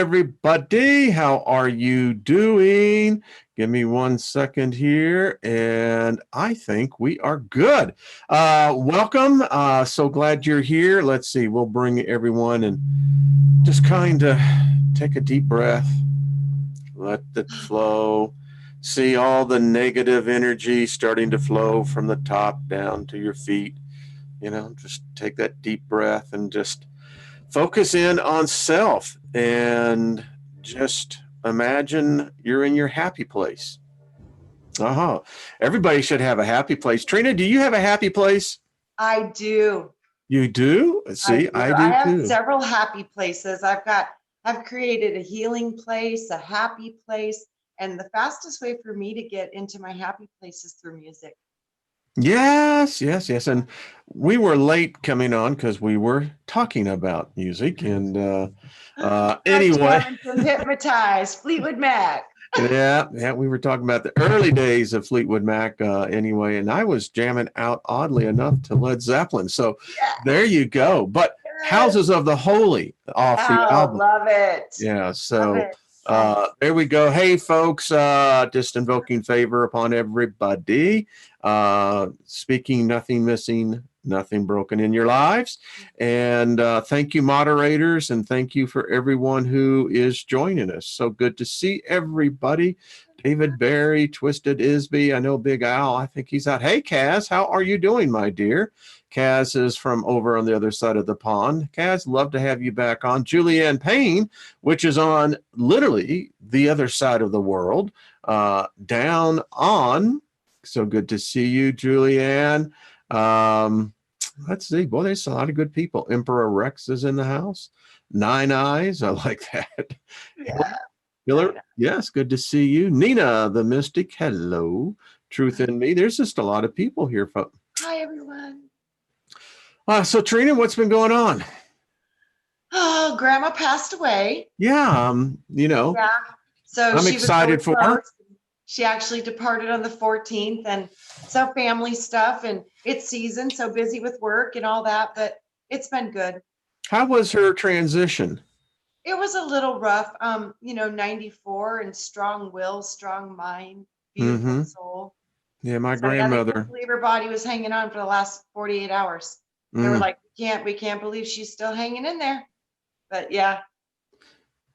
Everybody, how are you doing? Give me 1 second here, and I think we are good. Welcome. So glad you're here. Let's see, we'll bring everyone and just kind of take a deep breath, let it flow. See all the negative energy starting to flow from the top down to your feet. Just take that deep breath and just focus in on self and just imagine you're in your happy place. Uh-huh. Everybody should have a happy place. Trina, do you have a happy place? I do. You do? See, I do I have too. several happy places. I've created a healing place, a happy place, and the fastest way for me to get into my happy place is through music. Yes, yes, yes. And we were late coming on because we were talking about music. And anyway, Jamming some Hypnotized, Fleetwood Mac. yeah, we were talking about the early days of Fleetwood Mac anyway, and I was jamming out oddly enough to Led Zeppelin. So Yeah. there you go. But Houses of the Holy off the album. Love it. Yeah, so Love it. there we go. Hey, folks, just invoking favor upon everybody. Speaking nothing missing, nothing broken in your lives. And thank you, moderators, and thank you for everyone who is joining us. So good to see everybody. David Barry, Twisted Isby. I know Big Al. I think he's out. Hey, Kaz, how are you doing, my dear? Kaz is from over on the other side of the pond. Kaz, love to have you back on. Julianne Payne, which is on literally the other side of the world, down on. So good to see you, Julianne. Let's see. Boy, there's a lot of good people. Emperor Rex is in the house. Nine Eyes. I like that. Yeah. Hiller, yes, good to see you. Nina, the Mystic, hello. Truth in Me. There's just a lot of people here, folks. Hi, everyone. So, Trina, what's been going on? Oh, Grandma passed away. Yeah, Yeah. So I'm she excited was really for her. close. She actually departed on the 14th, and so family stuff, and it's season, so busy with work and all that, but it's been good. How was her transition? It was a little rough. 94 and strong will, strong mind, beautiful soul. Yeah, my So yeah, they couldn't grandmother. believe her body was hanging on for the last 48 hours. They were like, we can't believe she's still hanging in there. But yeah.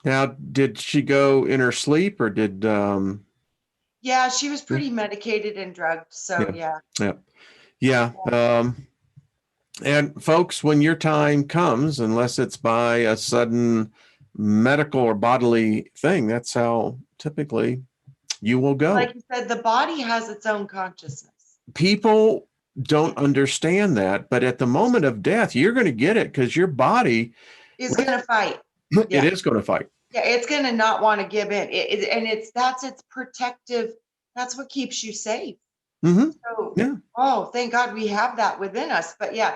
Now, did she go in her sleep or did Yeah, she was pretty medicated and drugged. So yeah. And folks, when your time comes, unless it's by a sudden medical or bodily thing, that's how typically you will go. Like you said, the body has its own consciousness. People don't understand that, but at the moment of death, you're going to get it because your body is going to fight. It is going to fight. Yeah, it's going to not want to give in. That's its protective. That's what keeps you safe. So, oh, thank God we have that within us. But yeah,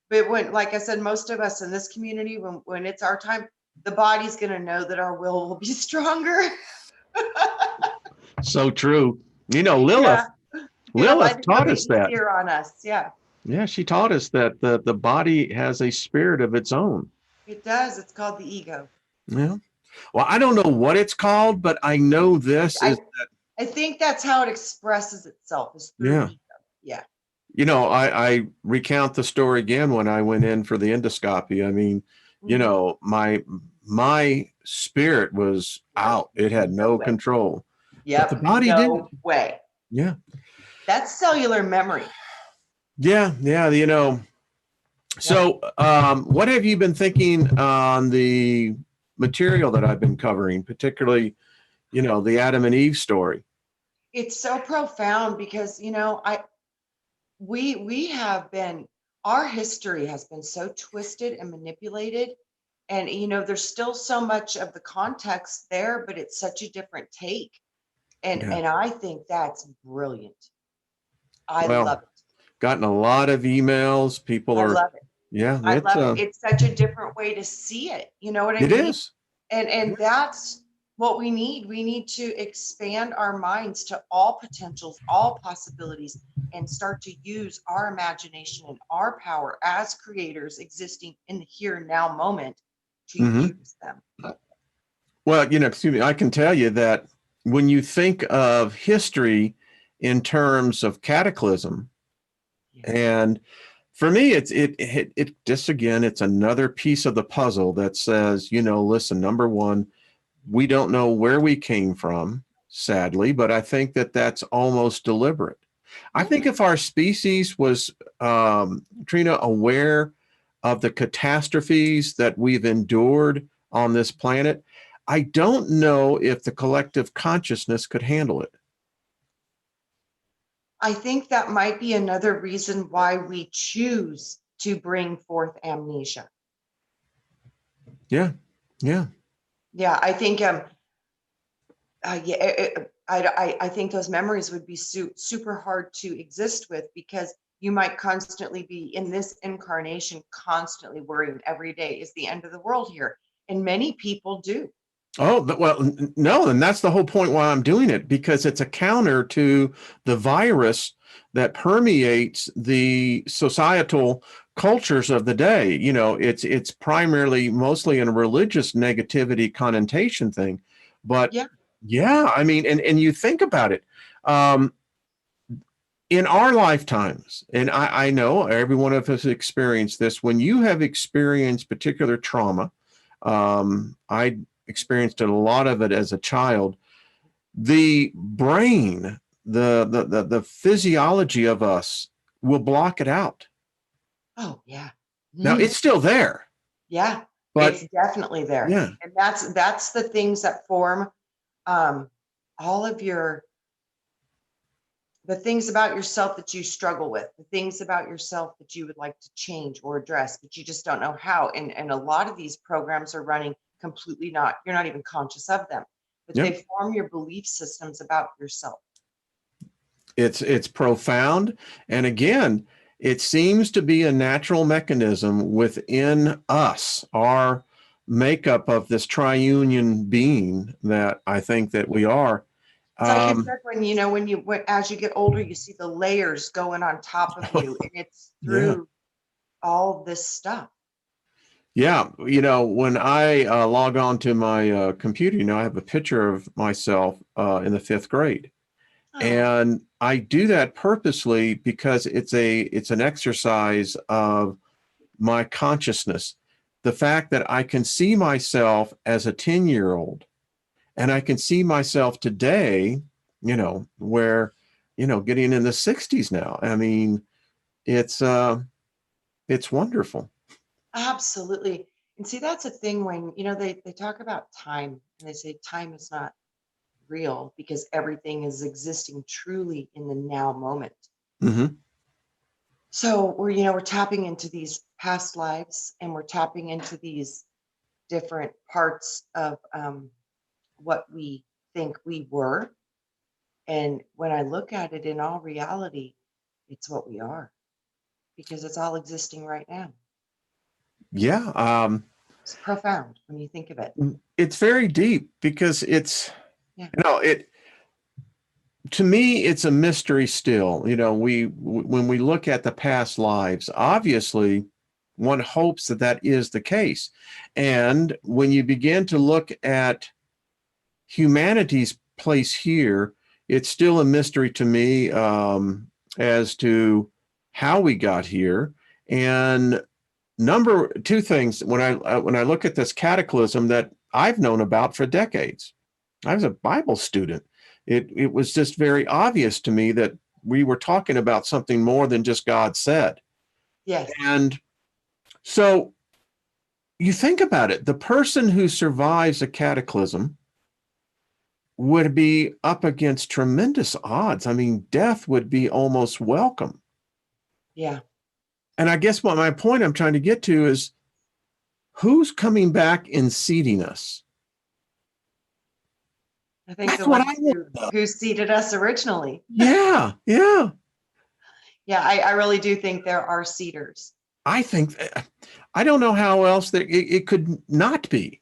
but when, like I said, most of us in this community, when it's our time, the body's going to know that our will be stronger. So true. Lilith taught us that. On us. Yeah, she taught us that the body has a spirit of its own. It does. It's called the ego. Yeah. Well, I don't know what it's called, but I know this is that. I think that's how it expresses itself. Is through ego. Yeah. I recount the story again when I went in for the endoscopy. I mean, my spirit was out. It had no control. Yeah. The body did. No way. Yeah. That's cellular memory. Yeah. So what have you been thinking on the material that I've been covering, particularly, the Adam and Eve story? It's so profound because, we have been, our history has been so twisted and manipulated. And, there's still so much of the context there, but it's such a different take. And I think that's brilliant. I love it. Gotten a lot of emails. People are. Love it. Yeah. I love it. It's such a different way to see it. You know what I mean? It is. And that's what we need. We need to expand our minds to all potentials, all possibilities, and start to use our imagination and our power as creators existing in the here and now moment to use them. Well, excuse me, I can tell you that when you think of history in terms of cataclysm, Yeah. and for me, it just, again, it's another piece of the puzzle that says, listen, number one, we don't know where we came from, sadly, but I think that that's almost deliberate. I think if our species was, Trina, aware of the catastrophes that we've endured on this planet, I don't know if the collective consciousness could handle it. I think that might be another reason why we choose to bring forth amnesia. Yeah. Yeah. Yeah, I think I think those memories would be super hard to exist with, because you might constantly be in this incarnation, constantly worried every day is the end of the world here. And many people do. Oh, well, no, and that's the whole point why I'm doing it, because it's a counter to the virus that permeates the societal cultures of the day. It's primarily mostly a religious negativity connotation thing, but Yeah. yeah, I mean, and you think about it, in our lifetimes, and I know every one of us experienced this, when you have experienced particular trauma. I experienced a lot of it as a child. The brain, the physiology of us will block it out. Oh, yeah. Now it's still there, Yeah, but it's definitely there. yeah. And that's the things that form all of the things about yourself that you struggle with, the things about yourself that you would like to change or address, but you just don't know how. And a lot of these programs are running completely you're not even conscious of them, but Yep. they form your belief systems about yourself. It's profound. And again, it seems to be a natural mechanism within us, our makeup of this triunion being that I think that we are. It's like you said, as you get older, you see the layers going on top of you, and it's Yeah. through all this stuff. Yeah. When I log on to my computer, I have a picture of myself in the fifth grade. Oh, And I do that purposely because it's an exercise of my consciousness. The fact that I can see myself as a 10-year-old, and I can see myself today, where, getting in the 60s now. I mean, it's wonderful. absolutely. And see, that's a thing when, they talk about time, and they say time is not real because everything is existing truly in the now moment. Mm-hmm. So we're tapping into these past lives, and we're tapping into these different parts of what we think we were. And when I look at it in all reality, it's what we are, because it's all existing right now. Yeah. It's profound when you think of it. It's very deep because it's, Yeah. it, to me, it's a mystery still. When we look at the past lives, obviously one hopes that that is the case. And when you begin to look at humanity's place here, it's still a mystery to me, as to how we got here. And number two things, when I look at this cataclysm that I've known about for decades, I was a Bible student. It was just very obvious to me that we were talking about something more than just God said. Yes. And so you think about it, the person who survives a cataclysm would be up against tremendous odds. I mean, death would be almost welcome. Yeah. And I guess what my point I'm trying to get to is, who's coming back and seeding us? I think That's the what ones I want to know. who seeded us originally. Yeah, yeah. Yeah, I really do think there are seeders. I think, I don't know how else that it could not be.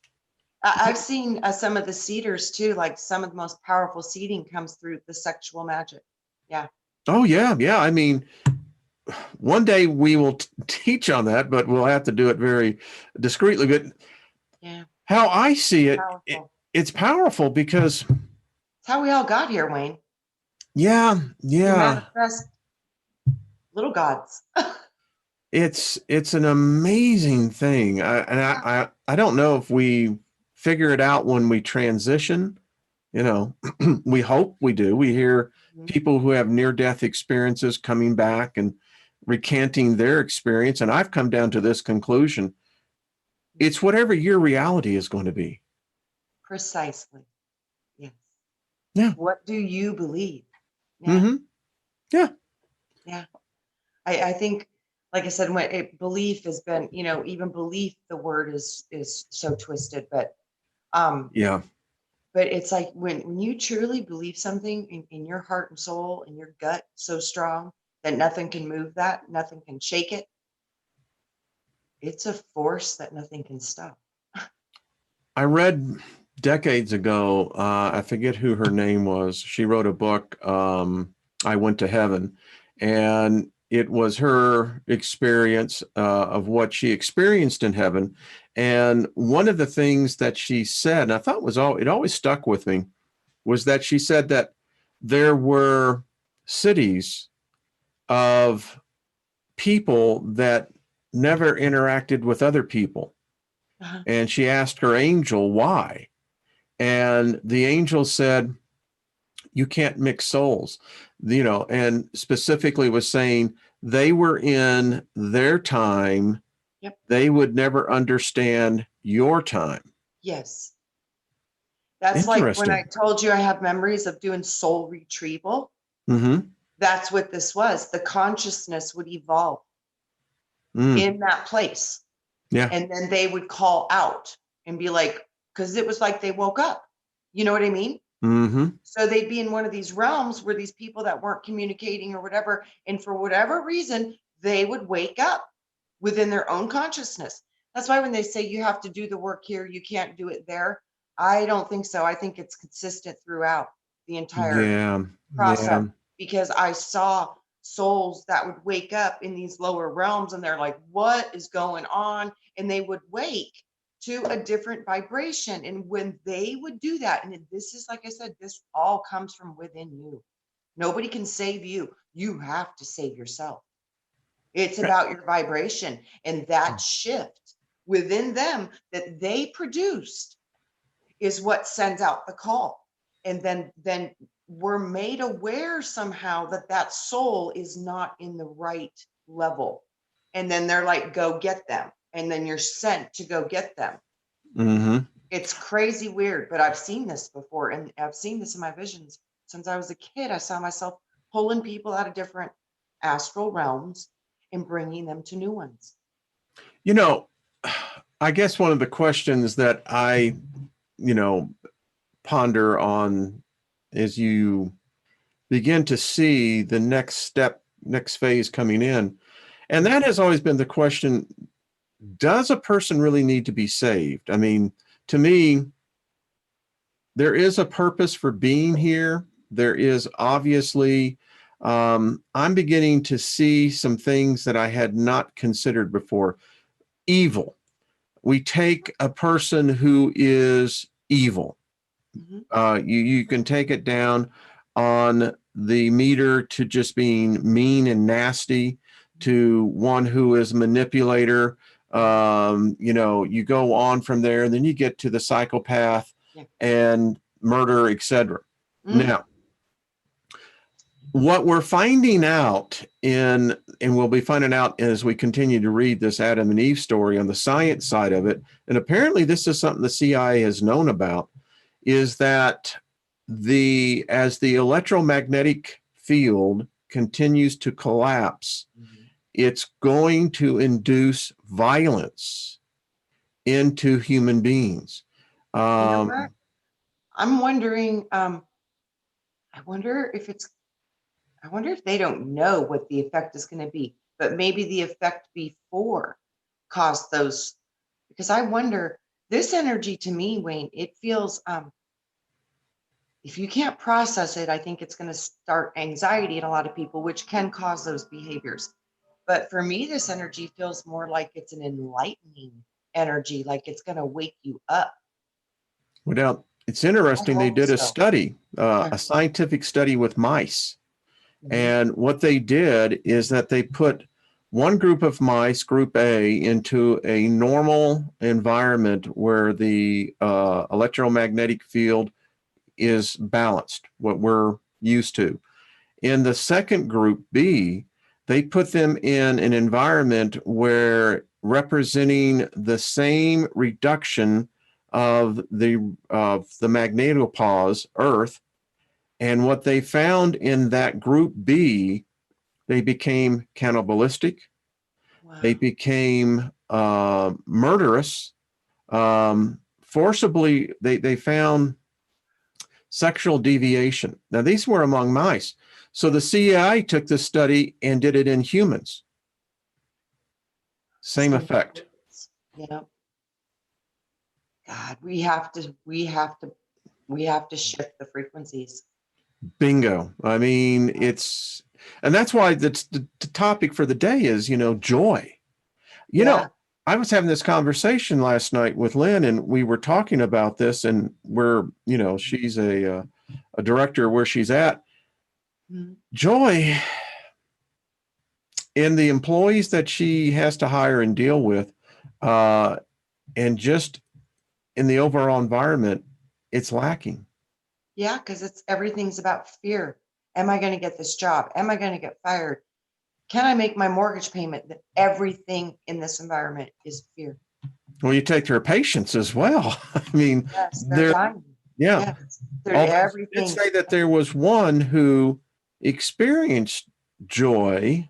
I've seen some of the seeders too, like some of the most powerful seeding comes through the sexual magic. Yeah. Oh yeah, yeah. I mean, one day we will teach on that, but we'll have to do it very discreetly. But Yeah. how I see it, Powerful. it's powerful because, it's how we all got here, Wayne. yeah, We yeah, manifest little gods. it's an amazing thing. I don't know if we figure it out when we transition. You know, we hope we do. We hear people who have near-death experiences coming back and recanting their experience, and I've come down to this conclusion: it's whatever your reality is going to be. Precisely. Yes. Yeah. What do you believe? Yeah. Mm-hmm. Yeah. Yeah. I think, like I said, belief has been, even belief, the word is so twisted, but Yeah. but it's like when you truly believe something in your heart and soul and your gut so strong that nothing can move that, nothing can shake it. It's a force that nothing can stop. I read decades ago, I forget who her name was. She wrote a book, I Went to Heaven, and it was her experience of what she experienced in heaven. And one of the things that she said, and I thought it always stuck with me, was that she said that there were cities of people that never interacted with other people. Uh-huh. And she asked her angel why. And the angel said, you can't mix souls, and specifically was saying they were in their time. Yep. They would never understand your time. Yes. That's like when I Interesting. told you I have memories of doing soul retrieval. Mm-hmm. That's what this was. The consciousness would evolve in that place. Yeah. And then they would call out and be like, because it was like they woke up. You know what I mean? Mm-hmm. So they'd be in one of these realms where these people that weren't communicating or whatever, and for whatever reason, they would wake up within their own consciousness. That's why when they say you have to do the work here, you can't do it there. I don't think so. I think it's consistent throughout the entire Yeah. process, Yeah. because I saw souls that would wake up in these lower realms and they're like, what is going on? And they would wake to a different vibration. And when they would do that, and this is, like I said, this all comes from within you. Nobody can save you. You have to save yourself. It's about your vibration and that shift within them that they produced is what sends out the call. And then we're made aware somehow that that soul is not in the right level. And then they're like, go get them. And then you're sent to go get them. Mm-hmm. It's crazy weird, but I've seen this before. And I've seen this in my visions. Since I was a kid, I saw myself pulling people out of different astral realms and bringing them to new ones. I guess one of the questions that I, ponder on as you begin to see the next phase coming in. And that has always been the question: does a person really need to be saved? I mean, to me, there is a purpose for being here. There is obviously, I'm beginning to see some things that I had not considered before. Evil. We take a person who is evil. You can take it down on the meter to just being mean and nasty, to one who is a manipulator. You go on from there, and then you get to the psychopath and murder, etc. Now, what we're finding out and we'll be finding out as we continue to read this Adam and Eve story on the science side of it, and apparently this is something the CIA has known about, is that as the electromagnetic field continues to collapse, it's going to induce violence into human beings. You know what? I'm wondering, I wonder if they don't know what the effect is going to be, but maybe the effect before caused those, because I wonder, this energy to me, Wayne, it feels, if you can't process it, I think it's going to start anxiety in a lot of people, which can cause those behaviors. But for me, this energy feels more like it's an enlightening energy, like it's going to wake you up. it's interesting. They hope did a so. study, Yeah. a scientific study with mice. Mhm. And what they did is that they put one group of mice, group A, into a normal environment where the electromagnetic field is balanced, what we're used to. In the second group, B, they put them in an environment where representing the same reduction of the magnetopause, Earth, and what they found in that group B, they became cannibalistic, Wow. they became murderous, forcibly, they found sexual deviation. Now, these were among mice. So the CIA took this study and did it in humans. Same effect. Yeah. God, we have to shift the frequencies. Bingo. I mean, and that's why the topic for the day is, joy. I was having this conversation last night with Lynn, and we were talking about this, and she's a director where she's at. Mm-hmm. Joy in the employees that she has to hire and deal with, and just in the overall environment, it's lacking. Yeah, because everything's about fear. Am I going to get this job? Am I going to get fired? Can I make my mortgage payment? Everything in this environment is fear. Well, you take their patients as well. I mean, yes, they're dying. Yeah. Yes, everything. Did say that there was one who experienced joy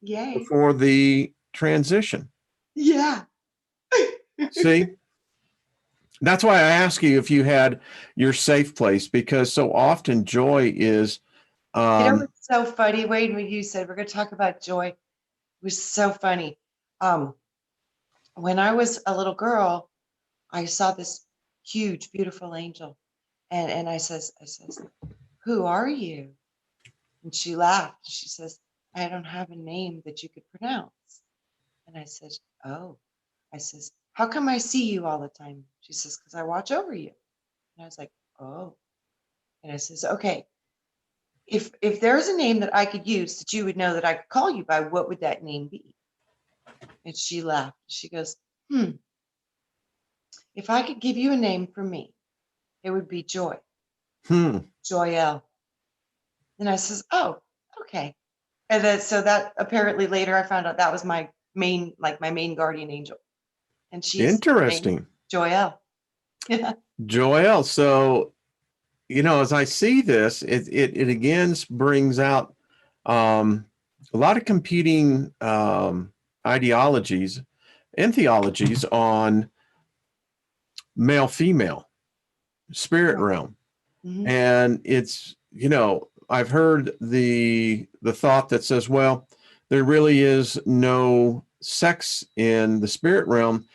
before the transition. Yeah. See? That's why I ask you if you had your safe place, because so often joy is. It's so funny, Wade, when you said we're going to talk about joy. It was so funny. When I was a little girl, I saw this huge, beautiful angel. And I says, who are you? And she laughed. She says, I don't have a name that you could pronounce. And I said, oh. I says, how come I see you all the time? She says, because I watch over you. And I was like, oh. And I says, okay, if there's a name that I could use that you would know that I could call you by, what would that name be? And she laughed. She goes, if I could give you a name for me, it would be Joy. Joyelle. And I says, oh, okay. And then, so that apparently later I found out that was my main guardian angel. And she's interesting. Joyelle. Joyelle. So, as I see this, it again brings out a lot of competing ideologies and theologies on male, female, spirit realm. Mm-hmm. And it's, I've heard the thought that says, well, there really is no sex in the spirit realm.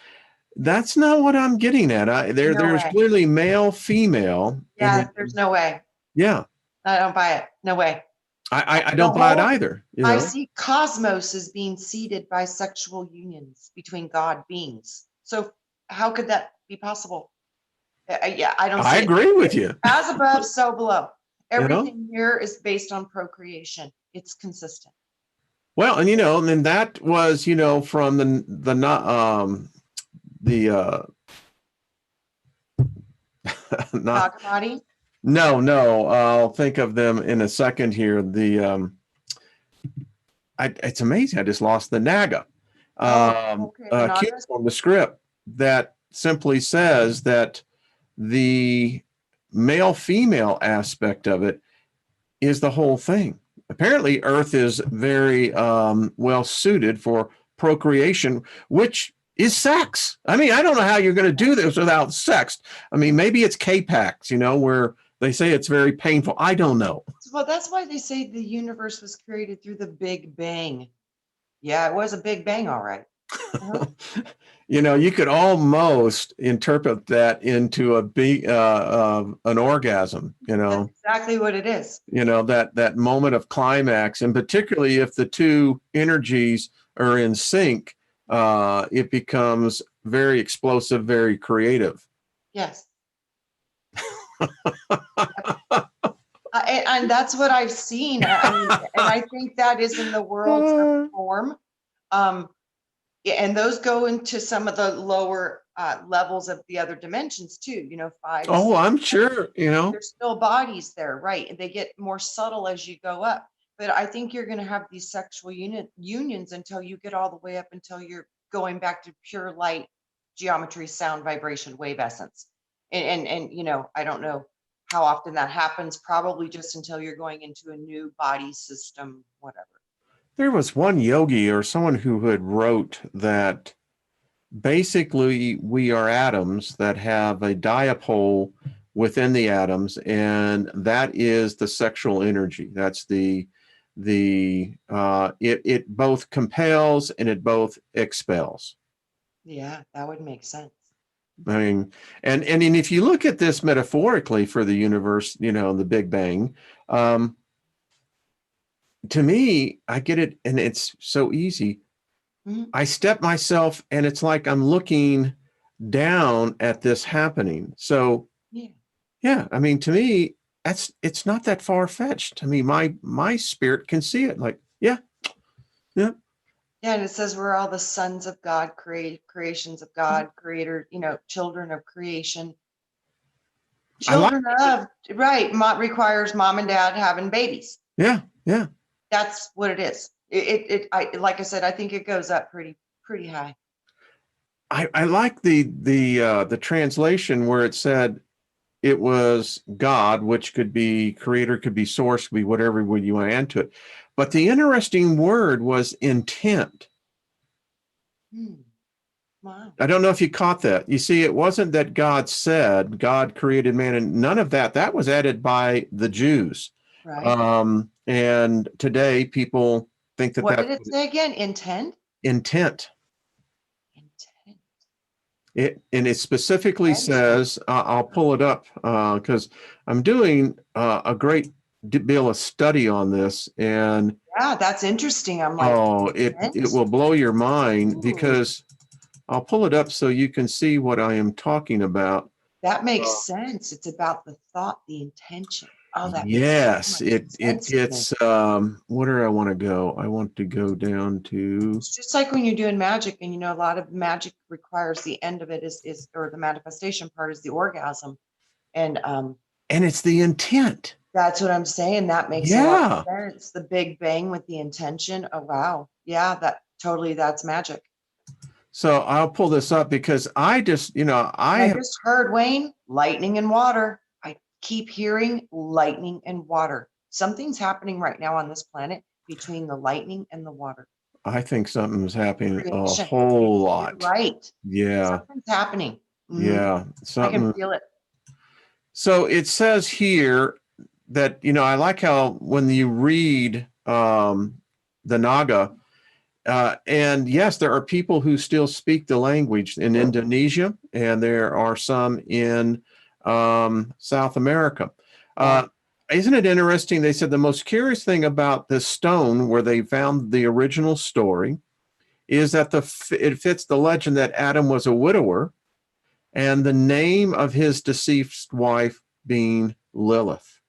That's not what I'm getting at. There's clearly male, female. Yeah, there's no way. Yeah. I don't buy it. No way. I don't buy it either. I see cosmos as being seeded by sexual unions between God beings. So how could that be possible? Yeah, I don't see I agree with you. As above, so below. Everything here is based on procreation. It's consistent. Well, and and that was, from the Nagamati? No, I'll think of them in a second here. It's amazing. I just lost the Naga. From the script that simply says that the male-female aspect of it is the whole thing. Apparently, Earth is very well suited for procreation, which is sex. I mean, I don't know how you're going to do this without sex. I mean, maybe it's K-Pax, where they say it's very painful. I don't know. Well, that's why they say the universe was created through the Big Bang. Yeah, it was a Big Bang, all right. Uh-huh. You could almost interpret that into an orgasm. That's exactly what it is. That moment of climax, and particularly if the two energies are in sync, it becomes very explosive, very creative. Yes. And that's what I've seen. I mean, and I think that is in the worlds of form. And those go into some of the lower levels of the other dimensions too, you know, 5. Oh, I'm sure, you know. There's still bodies there, right? And they get more subtle as you go up. But I think you're going to have these sexual unions until you get all the way up until you're going back to pure light, geometry, sound, vibration, wave essence. And you know, I don't know how often that happens, probably just until you're going into a new body system, whatever. There was one yogi or someone who had wrote that basically we are atoms that have a dipole within the atoms, and that is the sexual energy. That's it both compels and it both expels. Yeah, that would make sense. I mean, and if you look at this metaphorically for the universe, you know, the Big Bang, to me, I get it, and it's so easy. Mhm. I step myself, and it's like I'm looking down at this happening. So, yeah, I mean, to me, it's not that far fetched. I mean, my spirit can see it. Like, yeah. Yeah, and it says we're all the sons of God, creations of God, creator, you know, children of creation. Children of, right, requires mom and dad having babies. Yeah, yeah. That's what it is. I like I said, I think it goes up pretty high. I like the translation where it said it was God, which could be creator, could be source, could be whatever you want to add to it. But the interesting word was intent. Wow. I don't know if you caught that. You see, it wasn't that God said, God created man, and none of that. That was added by the Jews. Right. And today people think that What that's did it say again? Intent? intent. Intent. And it specifically says, I'll pull it up because I'm doing a great deal of study on this, and yeah, that's interesting. I'm like, it will blow your mind. Ooh. Because I'll pull it up so you can see what I am talking about. That makes sense. It's about the thought, the intention. Oh, that Yes, makes so much sense it's where do I want to go? I want to go down to, it's just like when you're doing magic, and you know, a lot of magic requires the end of it is or the manifestation part is the orgasm. And it's the intent. that's what I'm saying. That makes a lot of sense. The Big Bang with the intention. Oh wow. Yeah, that's magic. So I'll pull this up because I just, you know, I just heard, Wayne, lightning and water. I keep hearing lightning and water. Something's happening right now on this planet between the lightning and the water. I think something's happening a Creation. whole lot. You're right. Yeah. Something's happening. Yeah. I can feel it. So it says here that, you know, I like how when you read the Naga, and yes, there are people who still speak the language in Indonesia, and there are some in South America. Isn't it interesting? They said the most curious thing about this stone where they found the original story is that it fits the legend that Adam was a widower, and the name of his deceased wife being Lilith.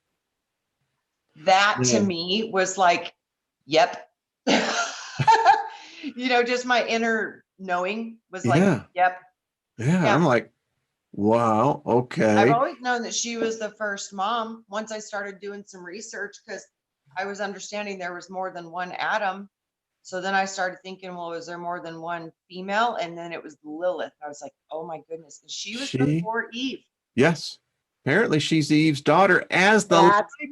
That to me was like, yep. You know, just my inner knowing was like, yep. Yeah, I'm like, wow, okay. I've always known that she was the first mom. Once I started doing some research, because I was understanding there was more than one Adam. So then I started thinking, well, is there more than one female? And then it was Lilith. I was like, oh my goodness. And she was before Eve. Yes. Apparently she's Eve's daughter as the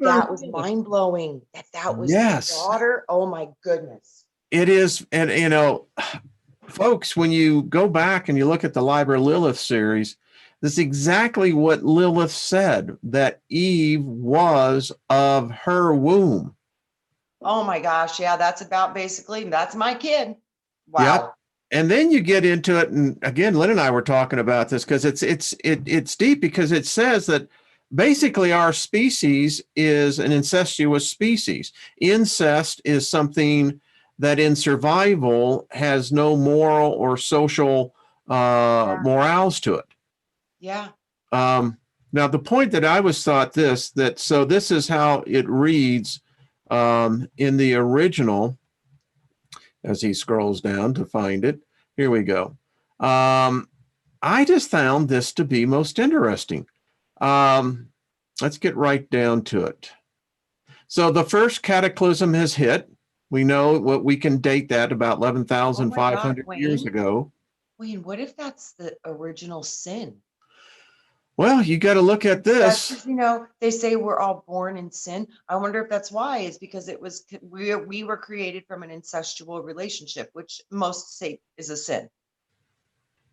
that was mind blowing. That was the daughter. Oh my goodness. It is. And you know, folks, when you go back and you look at the Liber Lilith series, this is exactly what Lilith said, that Eve was of her womb. Oh my gosh. Yeah, that's about basically, that's my kid. Wow. Yep. And then you get into it, and again, Lynn and I were talking about this because it's deep, because it says that basically our species is an incestuous species. Incest is something that in survival has no moral or social morals to it. Yeah. Now, the point that I was taught so this is how it reads in the original, as he scrolls down to find it. Here we go. I just found this to be most interesting. Let's get right down to it. So the first cataclysm has hit. We know what we can date that about 11,500 years ago. Wayne, what if that's the original sin? Well, you got to look at this. That's, you know, they say we're all born in sin. I wonder if that's why. Is because we were created from an incestual relationship, which most say is a sin.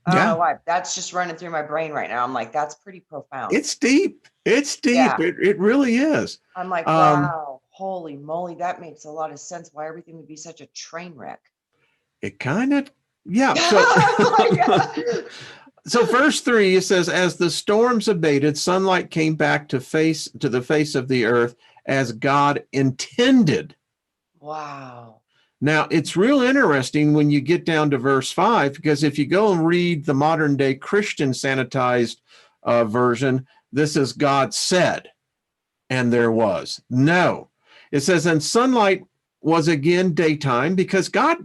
I don't know why. That's just running through my brain right now. I'm like, that's pretty profound. It's deep. It's deep. Yeah. It really is. I'm like, wow, holy moly, that makes a lot of sense. Why everything would be such a train wreck. It kind of, yeah. So, so verse 3, it says, as the storms abated, sunlight came back to the face of the earth as God intended. Wow. Now, it's real interesting when you get down to verse 5, because if you go and read the modern day Christian sanitized version, this is God said, and there was. No, it says, and sunlight was again daytime, because God,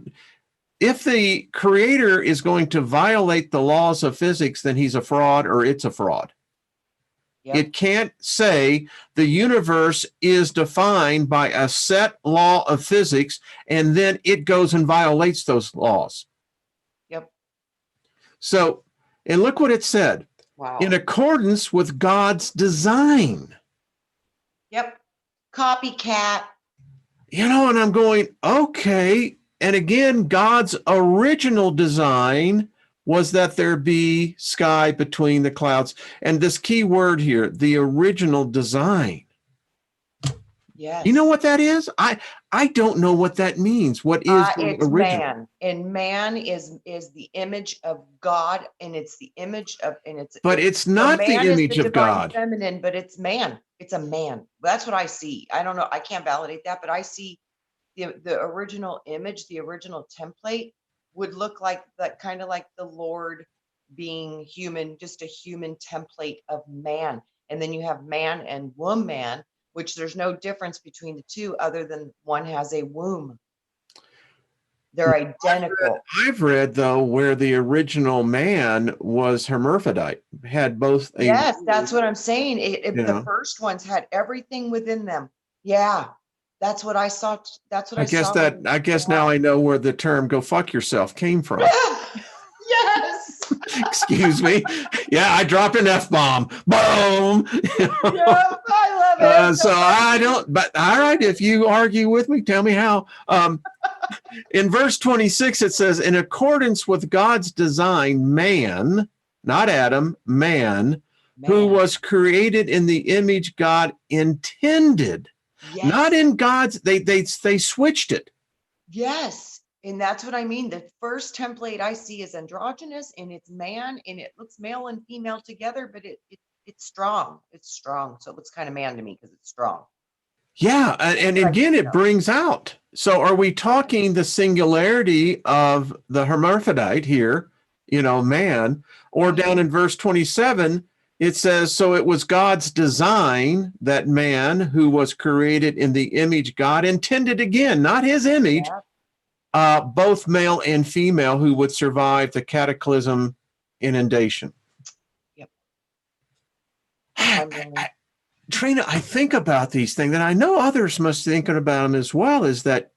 if the creator is going to violate the laws of physics, then he's a fraud or it's a fraud. Yep. It can't say the universe is defined by a set law of physics and then it goes and violates those laws. Yep. So, and look what it said. Wow. In accordance with God's design. Yep. Copycat. You know, and I'm going, okay. And again, God's original design was that there be sky between the clouds. And this key word here, the original design. Yes. You know what that is? I don't know what that means. What is the it's original? Man. And man is the image of God, and it's the image of, and it's. But it's not the image of God. Feminine, but it's man. It's a man. That's what I see. I don't know. I can't validate that, but I see the original image, the original template would look like that, kind of like the Lord being human, just a human template of man. And then you have man and woman, which there's no difference between the two other than one has a womb. They're identical. I've read though, where the original man was hermaphrodite, had both. Yes, that's what I'm saying. The first ones had everything within them. Yeah. That's what I saw. That's what I saw. I guess now I know where the term "go fuck yourself" came from. Yes. Excuse me. Yeah, I dropped an F-bomb. Boom. Yeah, I love it. So I don't, but all right, if you argue with me, tell me how. In verse 26, it says, in accordance with God's design, man, not Adam, man, who was created in the image God intended. Yes. Not in God's, they switched it. Yes. And that's what I mean. The first template I see is androgynous, and it's man, and it looks male and female together, but it's strong. It's strong. So it looks kind of man to me because it's strong. Yeah. And again, it brings out. So are we talking the singularity of the hermaphrodite here, man, or down in verse 27, it says, so it was God's design that man who was created in the image God intended, again, not his image, both male and female, who would survive the cataclysm inundation. Yep. Trina, I think about these things, and I know others must be thinking about them as well, is that,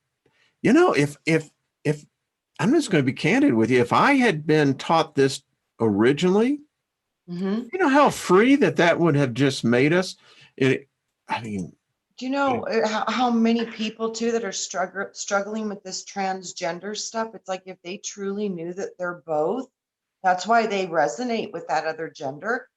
if I'm just going to be candid with you, if I had been taught this originally, you know how free that would have just made us? Do you know how many people too that are struggling with this transgender stuff? It's like, if they truly knew that they're both, that's why they resonate with that other gender.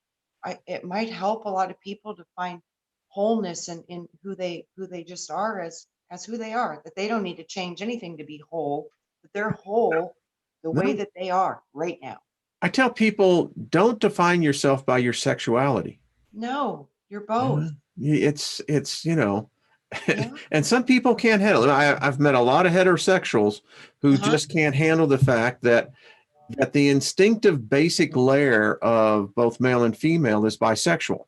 It might help a lot of people to find wholeness in who they just are as who they are, that they don't need to change anything to be whole, that they're whole the way that they are right now. I tell people, don't define yourself by your sexuality. No, you're both. It's and some people can't handle it. I've met a lot of heterosexuals who just can't handle the fact that the instinctive basic layer of both male and female is bisexual.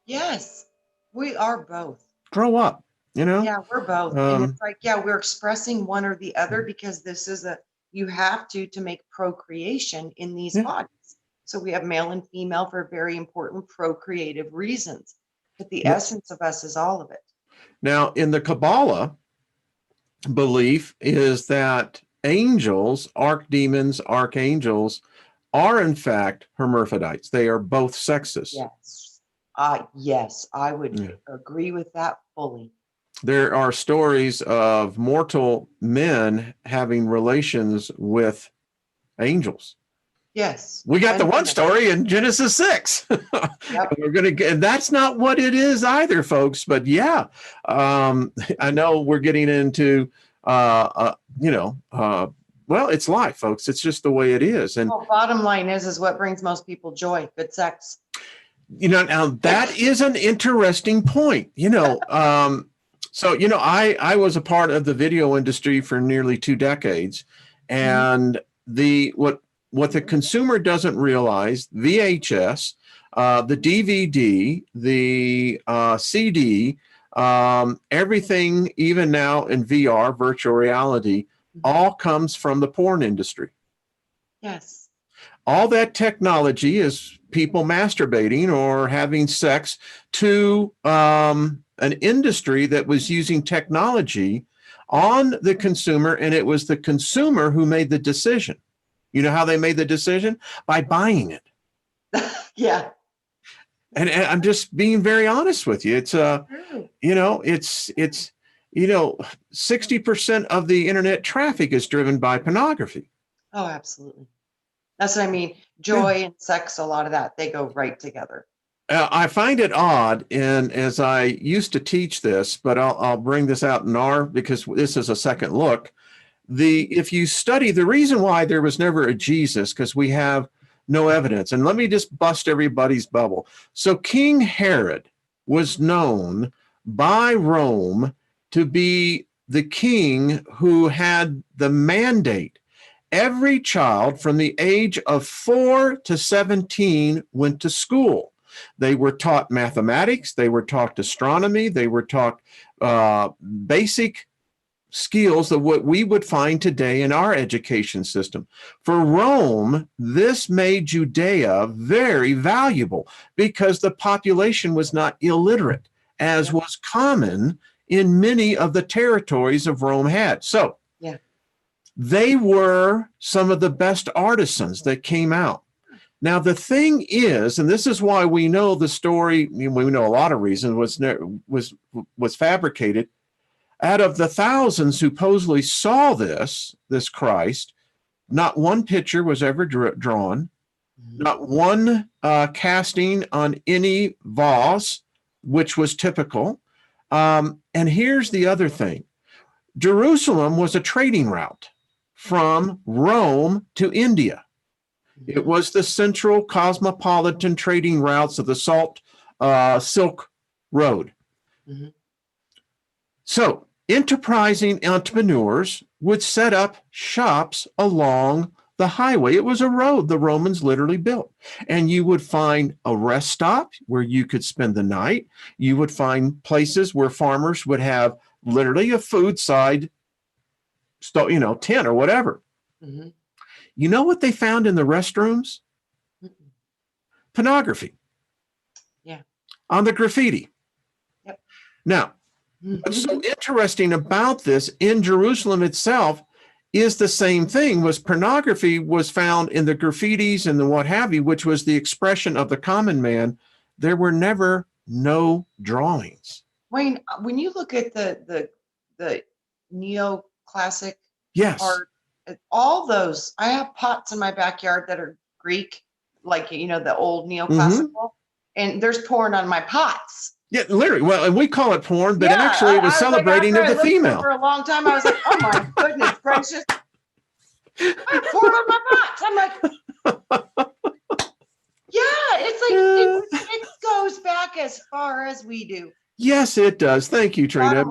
Yes, we are both. Grow up, you know? Yeah, we're both. And it's like, yeah, we're expressing one or the other because this is you have to make procreation in these Yeah. bodies. So we have male and female for very important procreative reasons. But the essence of us is all of it. Now, in the Kabbalah, belief is that angels, archdemons, archangels, are in fact hermaphrodites. They are both sexes. Yes. Yes, I would agree with that fully. There are stories of mortal men having relations with angels. Yes. We got the one story in Genesis 6. Yep. We're going to get, and that's not what it is either, folks. But yeah, I know we're getting into, well, it's life, folks. It's just the way it is. And bottom line is what brings most people joy. Good sex. Now that is an interesting point. So I was a part of the video industry for nearly 2 decades, and what the consumer doesn't realize, VHS, the DVD, the CD, everything, even now in VR, virtual reality, all comes from the porn industry. Yes. All that technology is people masturbating or having sex to an industry that was using technology on the consumer, and it was the consumer who made the decision. You know how they made the decision? By buying it. Yeah. And I'm just being very honest with you. It's 60% of the internet traffic is driven by pornography. Oh, absolutely. That's what I mean. Joy and sex, a lot of that, they go right together. I find it odd, and as I used to teach this, but I'll bring this out because this is a second look. If you study the reason why there was never a Jesus, because we have no evidence. And let me just bust everybody's bubble. So King Herod was known by Rome to be the king who had the mandate. Every child from the age of 4 to 17 went to school. They were taught mathematics. They were taught astronomy. They were taught basic skills of what we would find today in our education system. For Rome, this made Judea very valuable because the population was not illiterate, as was common in many of the territories of Rome had. So they were some of the best artisans that came out. Now, the thing is, and this is why we know the story, we know a lot of reasons, was fabricated. Out of the thousands who supposedly saw this Christ, not one picture was ever drawn, not one casting on any vase, which was typical. And here's the other thing. Jerusalem was a trading route from Rome to India. It was the central cosmopolitan trading routes of the Silk Road. Mm-hmm. So enterprising entrepreneurs would set up shops along the highway. It was a road the Romans literally built. And you would find a rest stop where you could spend the night. You would find places where farmers would have literally a food side, tent or whatever. Mm-hmm. You know what they found in the restrooms? Mm-mm. Pornography. Yeah. On the graffiti. Yep. Now, what's so interesting about this in Jerusalem itself is the same thing. Was pornography was found in the graffitis and the what have you, which was the expression of the common man. There were never no drawings. Wayne, when you look at the neoclassic art, all those, I have pots in my backyard that are Greek, like the old neoclassical, and there's porn on my pots. Yeah, literally. Well, and we call it porn, but actually it was celebrating of the female. For a long time, I was like, oh my goodness gracious. I have porn on my pots. I'm like, yeah, it's like, it goes back as far as we do. Yes, it does. Thank you, Trina.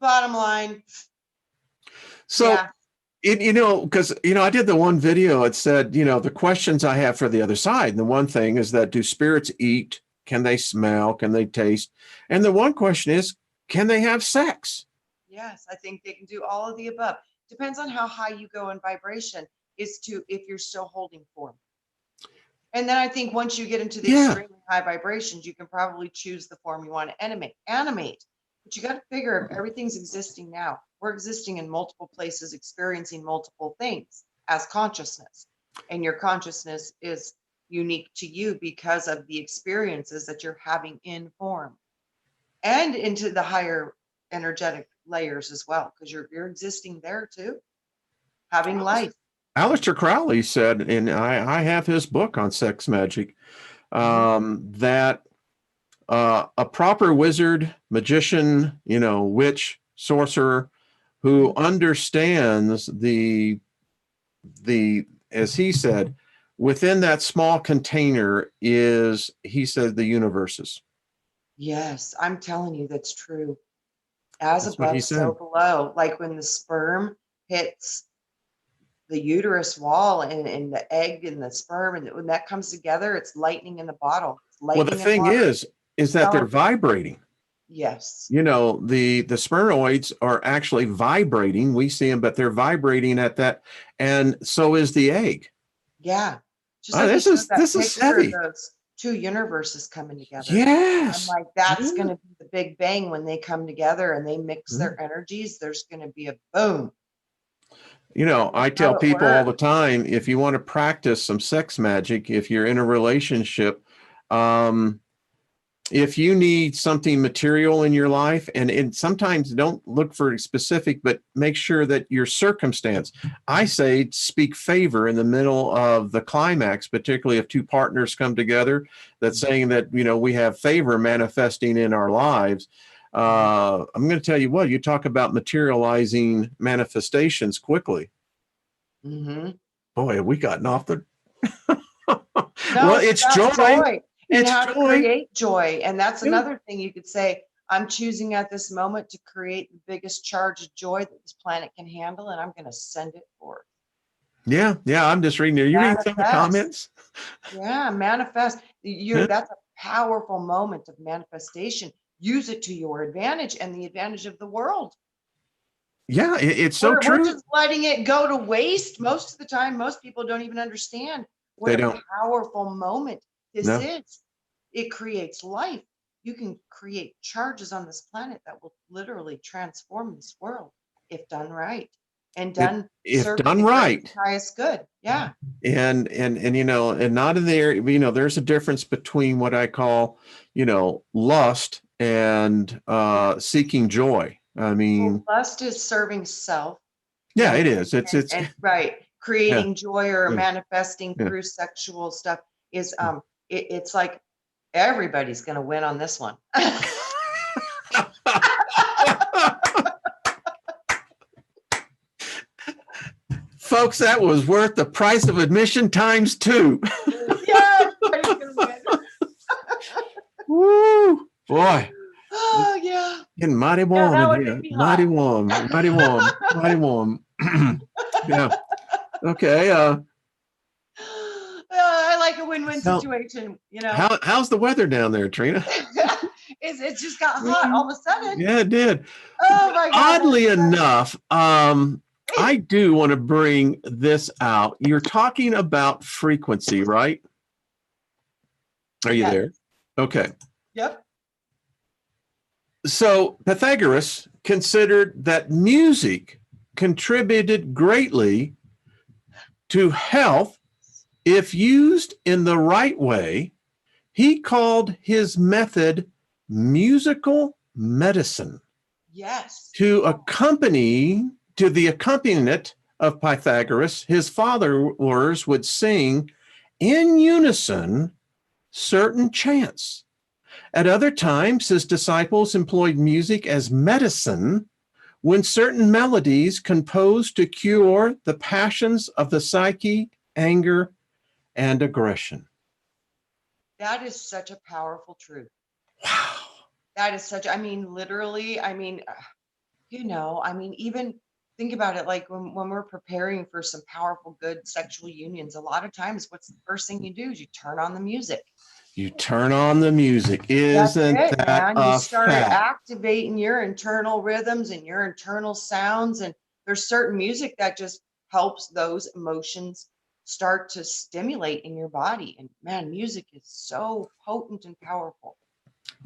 Bottom line. So, because, I did the one video, it said, the questions I have for the other side. And the one thing is that, do spirits eat Can they smell? Can they taste? And the one question is, can they have sex? Yes, I think they can do all of the above. Depends on how high you go in vibration is to if you're still holding form. And then I think once you get into the extremely high vibrations, you can probably choose the form you want to animate. But you got to figure if everything's existing now, we're existing in multiple places, experiencing multiple things as consciousness. And your consciousness is unique to you because of the experiences that you're having in form and into the higher energetic layers as well, because you're existing there too, having life. Aleister Crowley said, and I have his book on sex magic, that a proper wizard, magician, witch, sorcerer, who understands the, as he said, within that small container is, he said, the universes. Yes, I'm telling you, that's true. As That's what he above, so said. below. Like when the sperm hits the uterus wall and the egg and the sperm, and when that comes together, it's lightning in the bottle. Well, the thing is that they're vibrating. Yes. The spermoids are actually vibrating. We see them, but they're vibrating at that, and so is the egg. Yeah. Just like this is heavy. Those two universes coming together. Yes. I'm like, that's going to be the big bang when they come together and they mix their energies. There's going to be a boom. I tell people all the time, if you want to practice some sex magic, if you're in a relationship, if you need something material in your life, and sometimes don't look for specific, but make sure that your circumstance, I say speak favor in the middle of the climax, particularly if two partners come together, that's saying that, we have favor manifesting in our lives. I'm going to tell you what, you talk about materializing manifestations quickly. Boy, have we gotten off the... Well, it's joy. And how to create joy. And that's another thing you could say, I'm choosing at this moment to create the biggest charge of joy that this planet can handle, and I'm going to send it forth. Yeah, I'm just reading it. You reading some of the comments? Yeah, manifest. That's a powerful moment of manifestation. Use it to your advantage and the advantage of the world. Yeah, it's so true. We're just letting it go to waste most of the time. Most people don't even understand what a powerful moment this is. It creates life. You can create charges on this planet that will literally transform this world if done right and done right, highest good. Yeah. And not in there, there's a difference between what I call, lust and seeking joy. I mean, lust is serving self. Yeah, it is. It's right. Creating joy or manifesting through sexual stuff is it's like everybody's going to win on this one. Folks, that was worth the price of admission times 2. Yeah, everybody's going to win. Woo, boy. Oh, yeah. Getting mighty warm in here. Mighty warm. Yeah. Okay. I like a win-win situation, How's the weather down there, Trina? It just got hot all of a sudden. Yeah, it did. Oh my God. Oddly enough, I do want to bring this out. You're talking about frequency, right? Are you there? Okay. Yep. So Pythagoras considered that music contributed greatly to health if used in the right way. He called his method musical medicine. Yes. To the accompaniment of Pythagoras, his followers would sing in unison certain chants. At other times, his disciples employed music as medicine when certain melodies composed to cure the passions of the psyche, anger, and aggression. That is such a powerful truth. Wow. That is literally, even think about it, like when we're preparing for some powerful, good sexual unions, a lot of times what's the first thing you do is you turn on the music. You turn on the music. That's Isn't it, that man. You a start fact? activating your internal rhythms and your internal sounds. And there's certain music that just helps those emotions start to stimulate in your body. And man, music is so potent and powerful.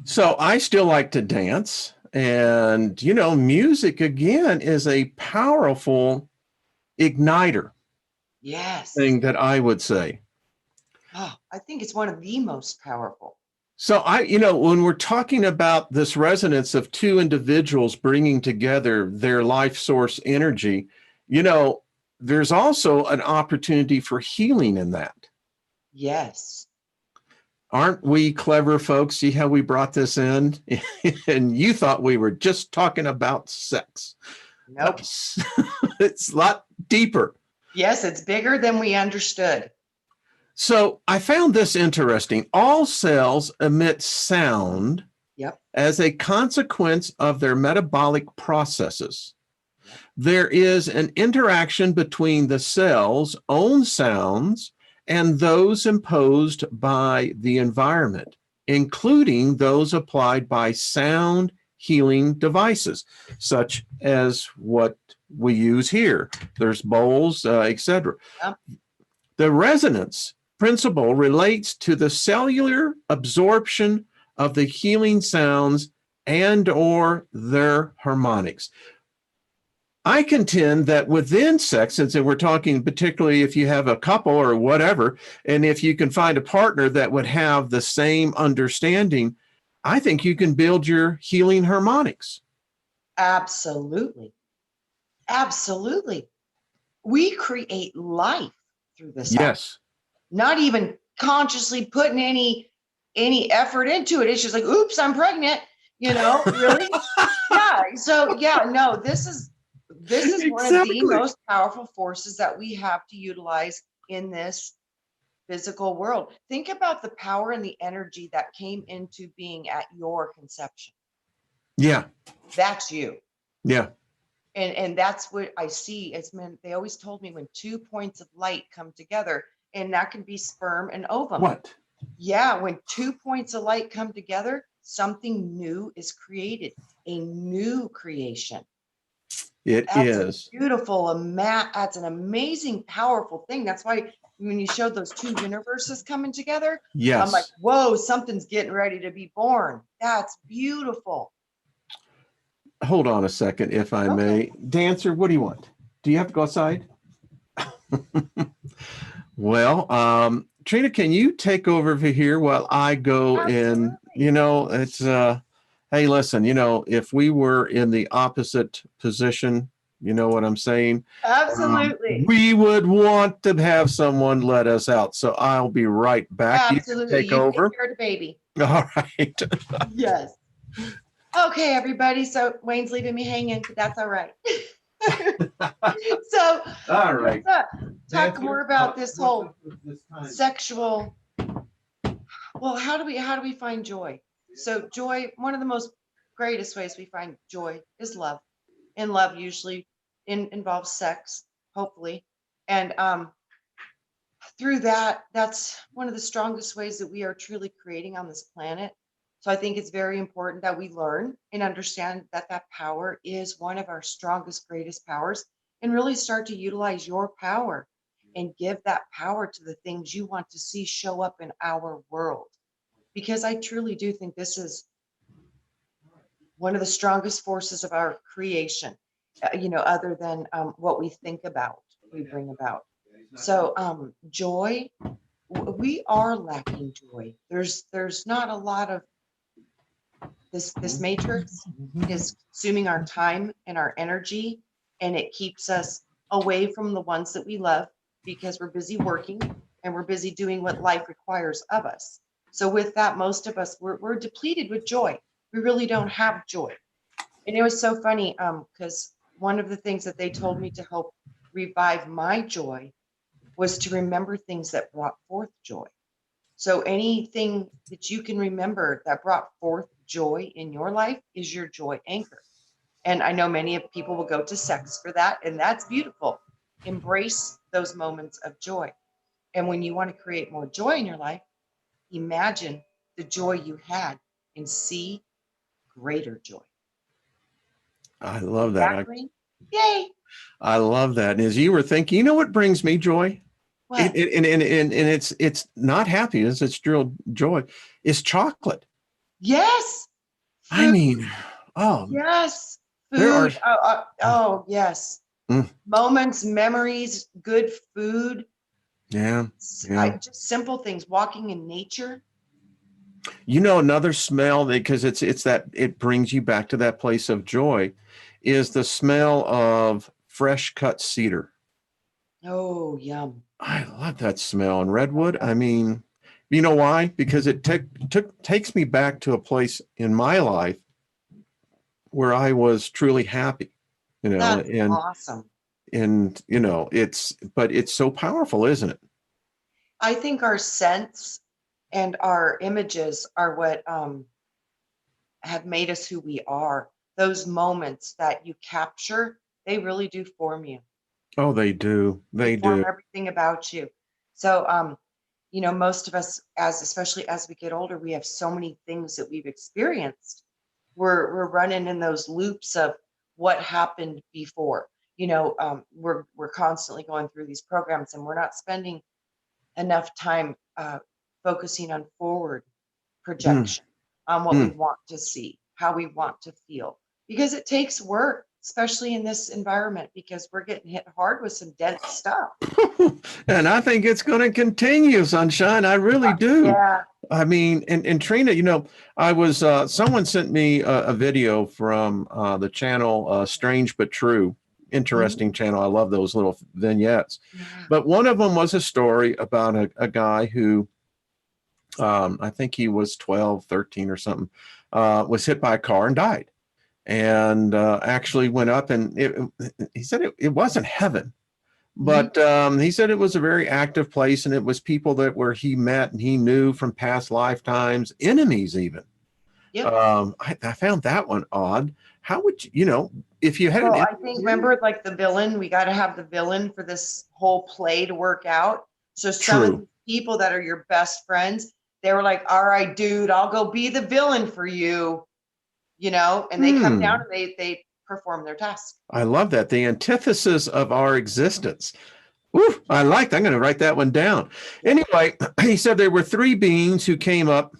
So I still like to dance. And, you know, music again is a powerful igniter Yes. thing that I would say. Oh, I think it's one of the most powerful. So you know, when we're talking about this resonance of two individuals bringing together their life source energy, you know, there's also an opportunity for healing in that. Yes. Aren't we clever folks? See how we brought this in? And you thought we were just talking about sex. Nope. It's a lot deeper. Yes, it's bigger than we understood. So I found this interesting. All cells emit sound as a consequence of their metabolic processes. There is an interaction between the cell's own sounds and those imposed by the environment, including those applied by sound healing devices, such as what we use here. There's bowls, etc. The resonance principle relates to the cellular absorption of the healing sounds and or their harmonics. I contend that within sex, since we're talking particularly if you have a couple or whatever, and if you can find a partner that would have the same understanding, I think you can build your healing harmonics. Absolutely. Absolutely. We create life through this. Yes. Not even consciously putting any effort into it. It's just like, oops, I'm pregnant, you know, really? Yeah. So yeah, no, this is exactly one of the most powerful forces that we have to utilize in this physical world. Think about the power and the energy that came into being at your conception. Yeah. That's you. Yeah. And that's what I see as men. They always told me when 2 points of light come together, and that can be sperm and ovum. What? Yeah, when 2 points of light come together, something new is created, a new creation. That's is beautiful. That's an amazing, powerful thing. That's why when you showed those two universes coming together, yes, I'm like, whoa, something's getting ready to be born. That's beautiful. Hold on a second, if I may. Dancer, what do you want? Do you have to go outside? Well, Trina, can you take over here while I go in? You know, it's, hey, listen, you know, if we were in the opposite position, you know what I'm saying? Absolutely. We would want to have someone let us out. So I'll be right back. Absolutely. You take over. Take care of the baby. All right. Yes. Okay, everybody. So Wayne's leaving me hanging, but that's all right. So, all right. Talk more about this whole sexual. Well, how do we find joy? So joy, one of the most greatest ways we find joy is love. And love usually involves sex, hopefully. And through that, that's one of the strongest ways that we are truly creating on this planet. So I think it's very important that we learn and understand that that power is one of our strongest, greatest powers, and really start to utilize your power and give that power to the things you want to see show up in our world. Because I truly do think this is one of the strongest forces of our creation, you know, other than what we think about, we bring about. So joy, we are lacking joy. There's not a lot of this matrix is consuming our time and our energy, and it keeps us away from the ones that we love because we're busy working and we're busy doing what life requires of us. So with that, most of us, we're depleted with joy. We really don't have joy. And it was so funny because one of the things that they told me to help revive my joy was to remember things that brought forth joy. So anything that you can remember that brought forth joy in your life is your joy anchor. And I know many of people will go to sex for that, and that's beautiful. Embrace those moments of joy. And when you want to create more joy in your life, imagine the joy you had and see greater joy. I love that. Exactly. Yay. I love that. And as you were thinking, you know what brings me joy? What? And it's not happiness, it's real joy. It's chocolate. Yes. I Food. mean, oh, Yes. there are. Food. Oh, yes. Mm, Moments, memories, good food. yeah, yeah. Just simple things. Walking in nature. You know, another smell, because it's that it brings you back to that place of joy, is the smell of fresh cut cedar. Oh, yum. I love that smell. And redwood, I mean, you know why? Because it takes me back to a place in my life where I was truly happy, you know, That's awesome. and you know, but it's so powerful, isn't it? I think our sense and our images are what have made us who we are. Those moments that you capture, they really do form you. Oh, they do. They They form do. everything about you. So, most of us, especially as we get older, we have so many things that we've experienced. We're running in those loops of what happened before. We're constantly going through these programs, and we're not spending enough time focusing on forward Mm, projection, on what we mm. want to see, how we want to feel, because it takes work, especially in this environment, because we're getting hit hard with some dense stuff. And I think it's going to continue, sunshine. I really do. Yeah. I mean, and Trina, you know, I was someone sent me a video from the channel Strange but True. Mhm. Interesting channel. I love those little vignettes. Yeah. But one of them was a story about a guy who I think he was 12, 13 or something, was hit by a car and died. And actually went up and he said it wasn't heaven, Mhm. but he said it was a very active place, and it was people that where he met and he knew from past lifetimes, enemies even. Yep. I found that one odd. How would you know if you had an Well, enemy I think, here? remember, like the villain, we got to have the villain for this whole play to work out. So some of True. the people that are your best friends, they were like, all right, dude, I'll go be the villain for you, and they come down Hmm. and they perform their task. I love that. The antithesis of our existence. Ooh, I liked. I'm going to write that one down. Yep. Anyway, he said there were three beings who came up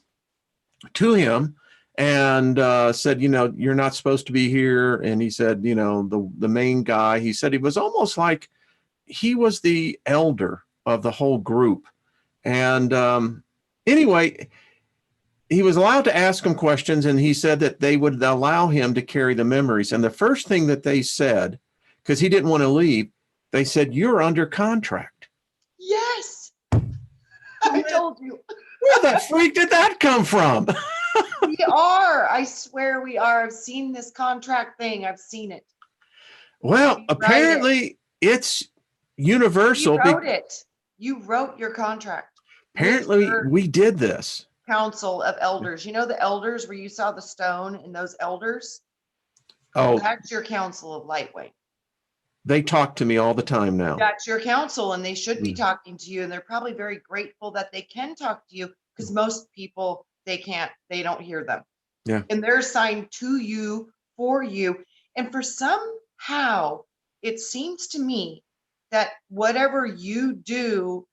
to him and said, you know, you're not supposed to be here. And he said, you know, the main guy, he said he was almost like he was the elder of the whole group. And anyway, he was allowed to ask him questions, and he said that they would allow him to carry the memories. And the first thing that they said, because he didn't want to leave, they said, "You're under contract." Yes. I told you. Where the freak did that come from? We are. I swear we are. I've seen this contract thing. I've seen it. Well, We write it. apparently it's You universal. wrote it. You wrote your contract with Apparently your we did this. council of elders. You know the elders where you saw the stone and those elders? Oh, That's your council of Lightweight. they talk to me all the time now. That's your council, and they should be Mm. talking to you, and they're probably very grateful that they can talk to you, because most people, they can't, they don't hear them. Yeah. And they're assigned to you, for you. And for somehow, it seems to me that whatever you do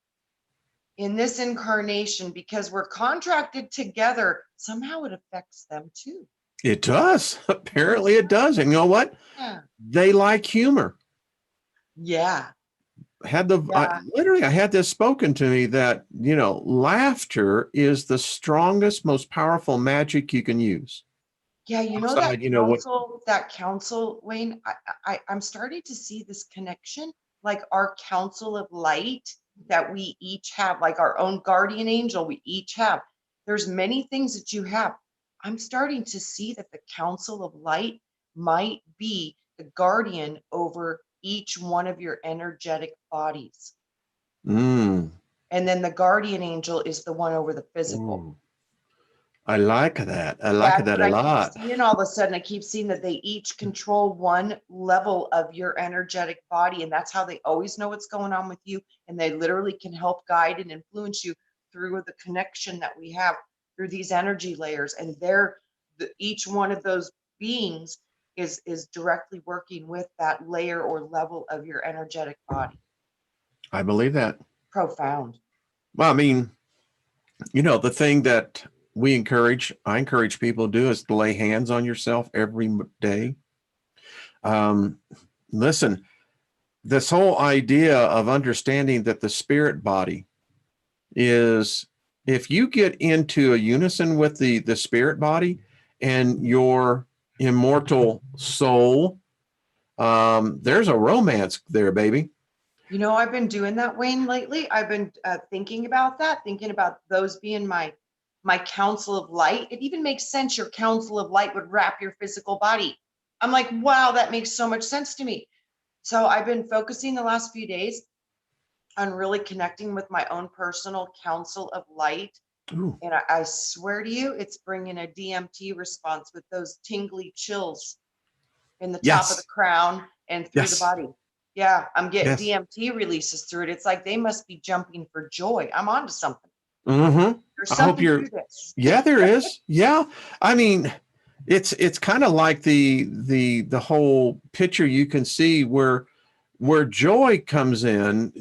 in this incarnation, because we're contracted together, somehow it affects them too. It does. Apparently it does. And you know what? Yeah. They like humor. Yeah. I had this spoken to me that, you know, laughter is the strongest, most powerful magic you can use. Yeah, you know Outside, you know what? that council, Wayne, I'm starting to see this connection, like our council of light that we each have, like our own guardian angel, we each have. There's many things that you have. I'm starting to see that the council of light might be the guardian over each one of your energetic bodies. Mm. And then the guardian angel is the one over the physical. Ooh. I like that. I like That's that what a I keep lot. seeing. All of a sudden, I keep seeing that they each control one level of your energetic body, and that's how they always know what's going on with you, and they literally can help guide and influence you through the connection that we have through these energy layers, and each one of those beings is directly working with that layer or level of your energetic body. I believe that. Profound. Well, I mean, the thing that I encourage people to do is to lay hands on yourself every day. Listen, this whole idea of understanding that the spirit body is, if you get into a unison with the spirit body and your immortal soul, there's a romance there, baby. I've been doing that, Wayne, lately. I've been thinking about those being my council of light. It even makes sense. Your council of light would wrap your physical body. I'm like, wow, that makes so much sense to me. So I've been focusing the last few days on really connecting with my own personal council of light. Ooh. And I swear to you, it's bringing a DMT response with those tingly chills in the top of the crown and through the body. Yeah, I'm getting DMT releases through it. It's like they must be jumping for joy. I'm onto something. Mm-hmm. There's something to this. Yeah, there is. Yeah. I mean, it's kind of like the whole picture you can see where joy comes in.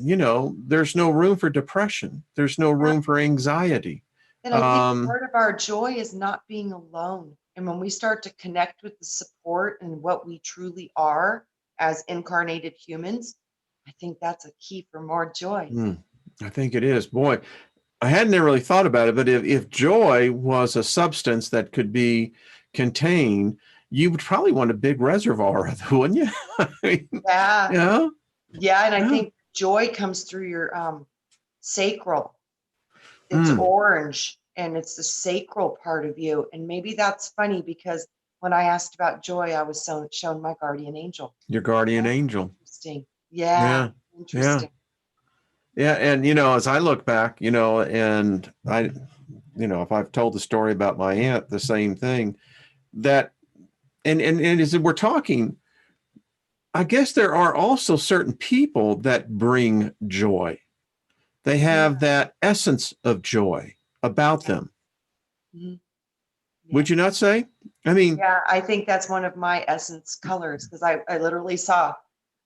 There's no room for depression. There's no room for anxiety. And I think part of our joy is not being alone. And when we start to connect with the support and what we truly are as incarnated humans, I think that's a key for more joy. I think it is. Boy, I hadn't really thought about it, but if joy was a substance that could be contained, you would probably want a big reservoir of it, wouldn't you? I mean, yeah. Yeah. And I think joy comes through your sacral. It's orange, and it's the sacral part of you. And maybe that's funny because when I asked about joy, I was shown my guardian angel. Your guardian angel. Interesting. Yeah. Interesting. Yeah. And, as I look back, and I, if I've told the story about my aunt, the same thing, that, and as we're talking, I guess there are also certain people that bring joy. They have that essence of joy about them. Mm-hmm. Yeah. Would you not say? I mean, yeah, I think that's one of my essence colors, because I literally saw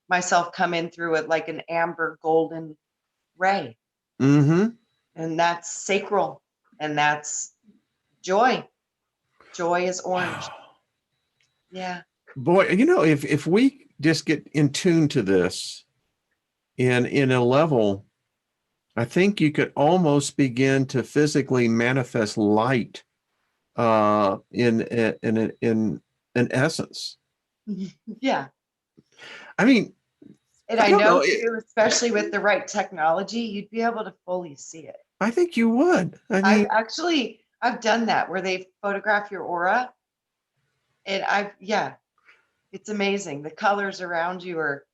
myself come in through it like an amber golden ray. Mm-hmm. And that's sacral, and that's joy. Joy is orange. Yeah. Boy, if we just get in tune to this in a level, I think you could almost begin to physically manifest light in an essence. Yeah. I mean, and I know too, especially with the right technology, you'd be able to fully see it. I think you would. I mean, I've done that where they photograph your aura, and it's amazing. The colors around you are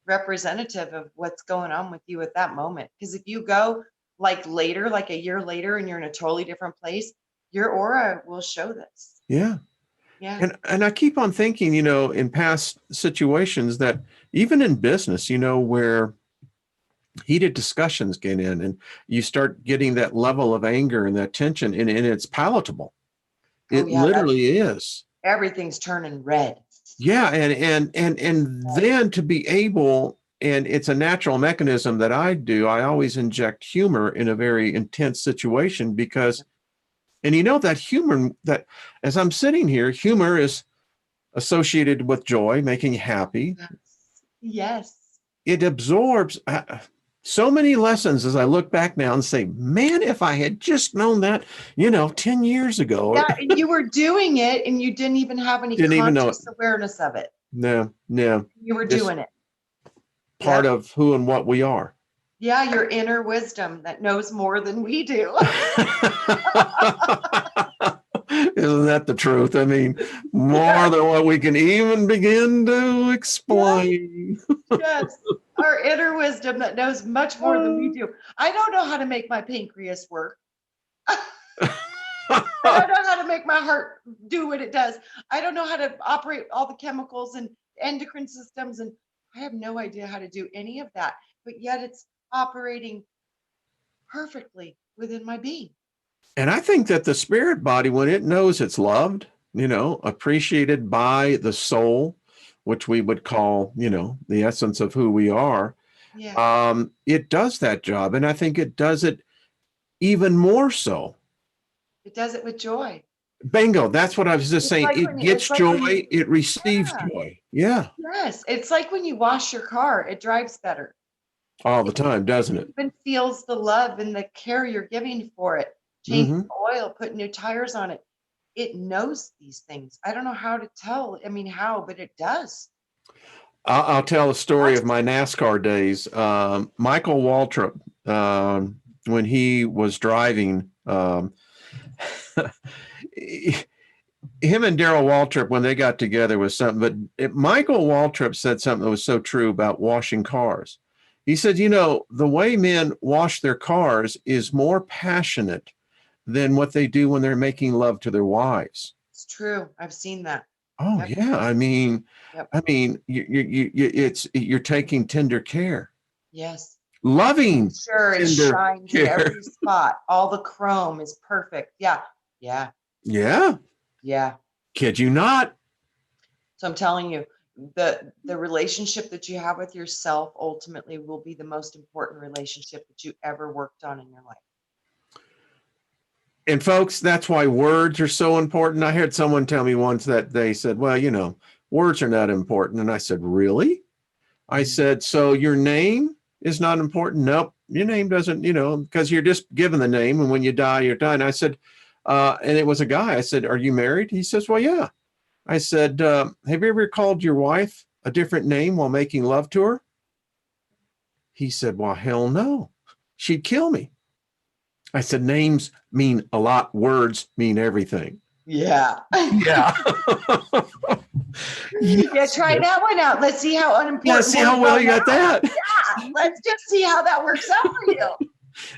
representative of what's going on with you at that moment. Because if you go like later, like a year later, and you're in a totally different place, your aura will show this. Yeah. Yeah. And I keep on thinking, in past situations that even in business, where heated discussions get in and you start getting that level of anger and that tension, and it's palatable. It literally is. Everything's turning red. Yeah. And then to be able, and it's a natural mechanism that I do, I always inject humor in a very intense situation because, and that humor, that as I'm sitting here, humor is associated with joy, making you happy. Yes. It absorbs so many lessons as I look back now and say, man, if I had just known that, 10 years ago. Yeah, and you were doing it and you didn't even have any conscious awareness of it. No. You were doing it. Part of who and what we are. Yeah, your inner wisdom that knows more than we do. Isn't that the truth? I mean, more than what we can even begin to explain. Yes, our inner wisdom that knows much more than we do. I don't know how to make my pancreas work. I don't know how to make my heart do what it does. I don't know how to operate all the chemicals and endocrine systems, and I have no idea how to do any of that. But yet it's operating perfectly within my being. And I think that the spirit body, when it knows it's loved, appreciated by the soul, which we would call, the essence of who we are, it does that job. And I think it does it even more so. It does it with joy. Bingo. That's what I was just saying. It gets joy. It receives joy. Yeah. Yes. It's like when you wash your car, it drives better. All the time, doesn't it? It even feels the love and the care you're giving for it. Changing the oil, putting new tires on it. It knows these things. I don't know how to tell. I mean, how, but it does. I'll tell a story of my NASCAR days. Michael Waltrip, when he was driving, him and Darrell Waltrip, when they got together, was something. But Michael Waltrip said something that was so true about washing cars. He said, the way men wash their cars is more passionate than what they do when they're making love to their wives. It's true. I've seen that. Oh, yeah. I mean, you're taking tender care. Yes. Loving. Sure, it shines in every spot. All the chrome is perfect. Yeah. Yeah. Yeah. Yeah. Kid you not. So I'm telling you, the relationship that you have with yourself ultimately will be the most important relationship that you ever worked on in your life. And folks, that's why words are so important. I heard someone tell me once that they said, well, words are not important. And I said, really? I said, so your name is not important? Nope. Your name doesn't, because you're just given the name. And when you die, you're dying. I said, and it was a guy. I said, are you married? He says, well, yeah. I said, have you ever called your wife a different name while making love to her? He said, well, hell no. She'd kill me. I said, names mean a lot. Words mean everything. Yeah. Yeah. Yeah, try that one out. Let's see how unimportant. Yeah, see how well you got that. Yeah, let's just see how that works out for you.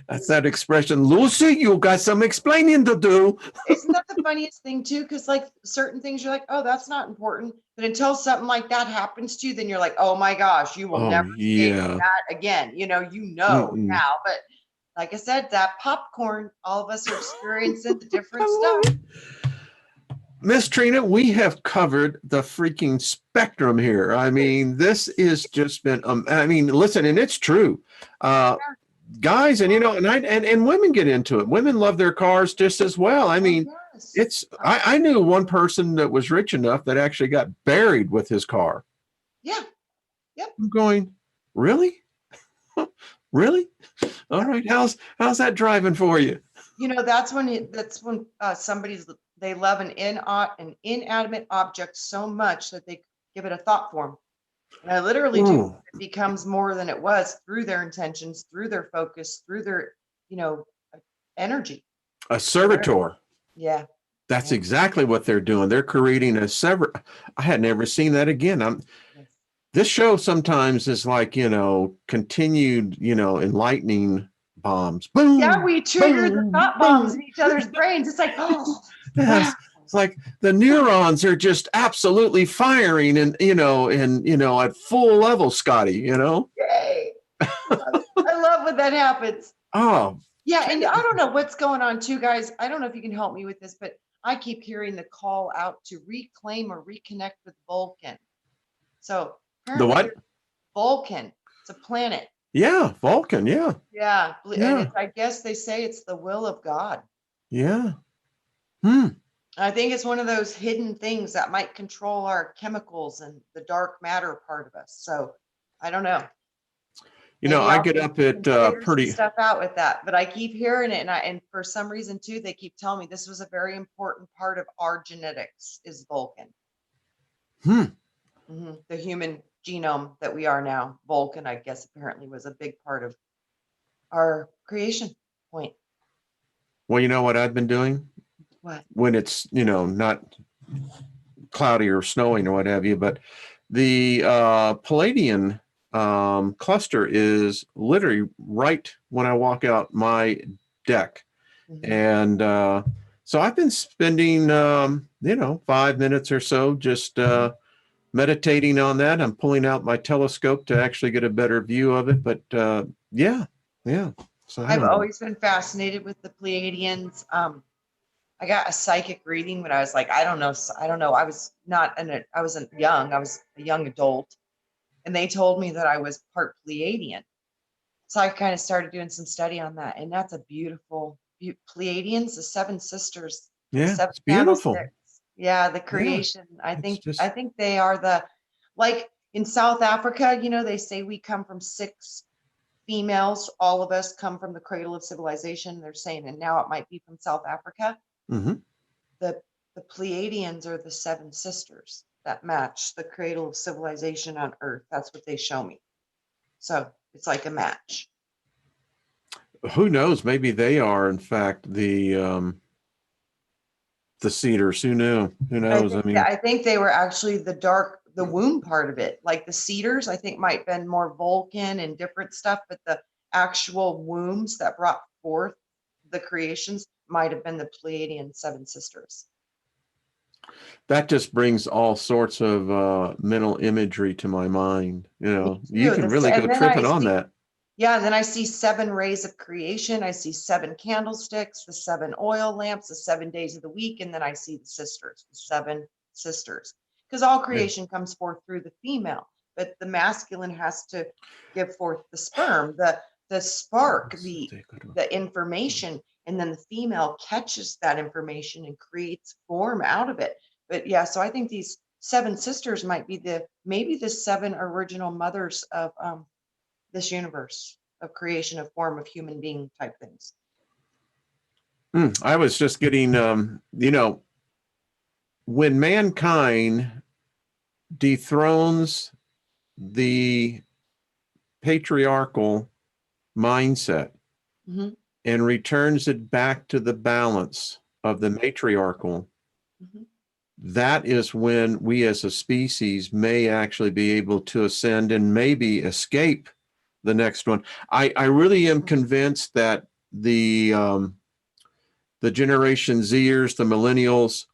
That's that expression, Lucy, you got some explaining to do. Isn't that the funniest thing too? Because like certain things you're like, oh, that's not important. But until something like that happens to you, then you're like, oh my gosh, you will never say that again. Now. But like I said, that popcorn, all of us are experiencing the different stuff. Miss Trina, we have covered the freaking spectrum here. I mean, this has just been, listen, and it's true. Guys, and and women get into it. Women love their cars just as well. I mean, I knew one person that was rich enough that actually got buried with his car. Yeah. Yep. I'm going, really? Really? All right. How's that driving for you? That's when they love an inanimate object so much that they give it a thought form. And I literally do. It becomes more than it was through their intentions, through their focus, through their, energy. A servitor. Yeah. That's exactly what they're doing. They're creating I had never seen that again. This show sometimes is like, continued, enlightening bombs. Boom. Yeah, we trigger the thought bombs in each other's brains. It's like, oh, yes. It's like the neurons are just absolutely firing and, at full level, Scotty, Yay. I love when that happens. Oh. Yeah. And I don't know what's going on too, guys. I don't know if you can help me with this, but I keep hearing the call out to reclaim or reconnect with Vulcan. So the what? Vulcan. It's a planet. Yeah. Vulcan. Yeah. Yeah. And I guess they say it's the will of God. Yeah. I think it's one of those hidden things that might control our chemicals and the dark matter part of us. So I don't know. I get up at pretty stuff out with that, but I keep hearing it, and for some reason too, they keep telling me this was a very important part of our genetics is Vulcan. The human genome that we are now. Vulcan, I guess, apparently was a big part of our creation point. Well, you know what I've been doing? What? When it's, not cloudy or snowing or what have you, but the Pleiadian cluster is literally right when I walk out my deck. And so I've been spending, 5 minutes or so just meditating on that. I'm pulling out my telescope to actually get a better view of it. But yeah. So I I've don't know. always been fascinated with the Pleiadians. I got a psychic reading when I was like, I don't know. I was young. I was a young adult. And they told me that I was part Pleiadian. So I kind of started doing some study on that. And that's a beautiful, Pleiadians, the seven sisters, the Yeah, seven it's beautiful. candlesticks. Yeah, the Yeah, creation. I it's think just they are like in South Africa, they say we come from six females. All of us come from the cradle of civilization. They're saying, and now it might be from South Africa. mm-hmm. The Pleiadians are the seven sisters that match the cradle of civilization on Earth. That's what they show me. So it's like a match. Who knows? Maybe they are, in fact, the cedars. Who knew? Who knows? I mean, I think they were actually the womb part of it. Like the cedars, I think might have been more Vulcan and different stuff, but the actual wombs that brought forth the creations might have been the Pleiadian seven sisters. that just brings all sorts of mental imagery to my mind. Me You too. can really go And then I tripping on see, that. yeah, and then I see seven rays of creation. I see seven candlesticks, the seven oil lamps, the 7 days of the week, and then I see the sisters, the seven sisters. Because all Yeah. creation comes forth through the female, but the masculine has to give forth the sperm, the spark, the information, and then the female catches that information and creates form out of it. But yeah, so I think these seven sisters might be maybe the seven original mothers of this universe of creation, of form of human being type things. I was just getting, when mankind dethrones the patriarchal mindset Mm-hmm. and returns it back to the balance of the matriarchal, Mm-hmm. that is when we as a species may actually be able to ascend and maybe escape the next one. I really am convinced that the Generation Zers, the millennials,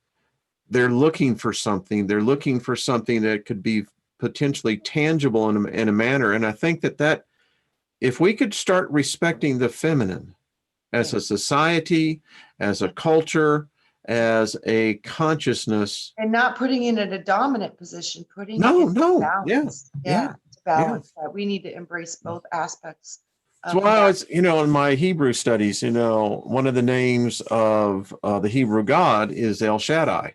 they're looking for something. They're looking for something that could be potentially tangible in a manner. And I think that if we could start respecting the feminine as a society, as a culture, as a consciousness. And not putting it in a dominant position, putting it No, in no, balance. yeah. To balance that. We need to embrace both aspects So of I that. was, in my Hebrew studies, one of the names of the Hebrew God is El Shaddai.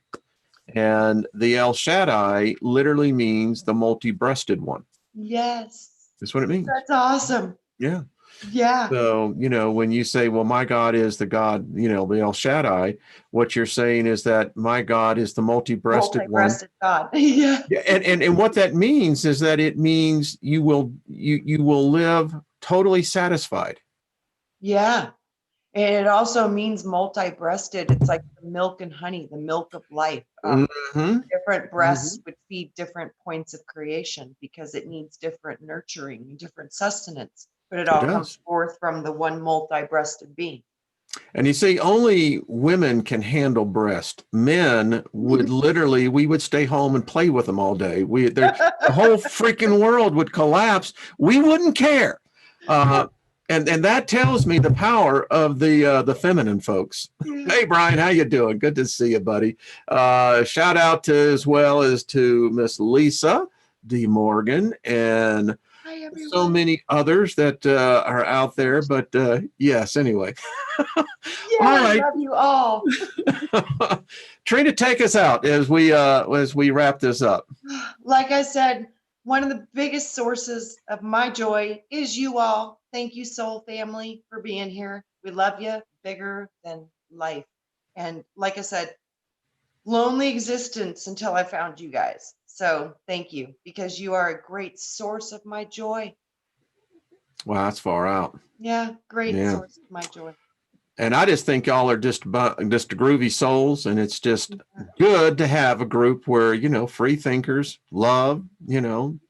And the El Shaddai literally means the multi-breasted one. Yes. That's what it means. That's awesome. Yeah. Yeah. So, when you say, well, my God is the God, the El Shaddai, what you're saying is that my God is the multi-breasted one. Multi-breasted God. Yeah. And what that means is that it means you will live totally satisfied. Yeah. And it also means multi-breasted. It's like the milk and honey, the milk of life. Mm-hmm. Different breasts would feed different points of creation because it needs different nurturing, different sustenance, but it all comes forth from the one multi-breasted being. And you see, only women can handle breast. Men would literally, we would stay home and play with them all day. The whole freaking world would collapse. We wouldn't care. And that tells me the power of the feminine folks. Hey, Brian, how you doing? Good to see you, buddy. Shout out to as well as to Miss Lisa D. Morgan and so many others that are out there. But yes, anyway. Yeah, all right. I love you all. Trina, take us out as we wrap this up. Like I said, one of the biggest sources of my joy is you all. Thank you, soul family, for being here. We love you, bigger than life. And like I said, lonely existence until I found you guys. So thank you, because you are a great source of my joy. Wow, that's far out. Yeah, great source of my joy. And I just think y'all are just groovy souls, and it's just good to have a group where free thinkers, love,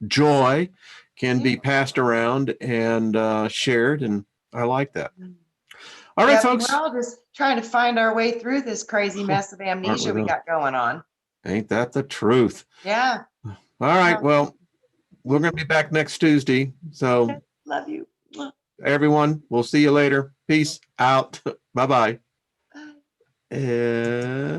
joy can be passed around and shared, and I like that. All right, folks. We're all just trying to find our way through this crazy mess of amnesia we got going on. Ain't that the truth? Yeah. All right. Well, we're going to be back next Tuesday. So love you. everyone. We'll see you later. Peace out. Bye-bye. Bye. And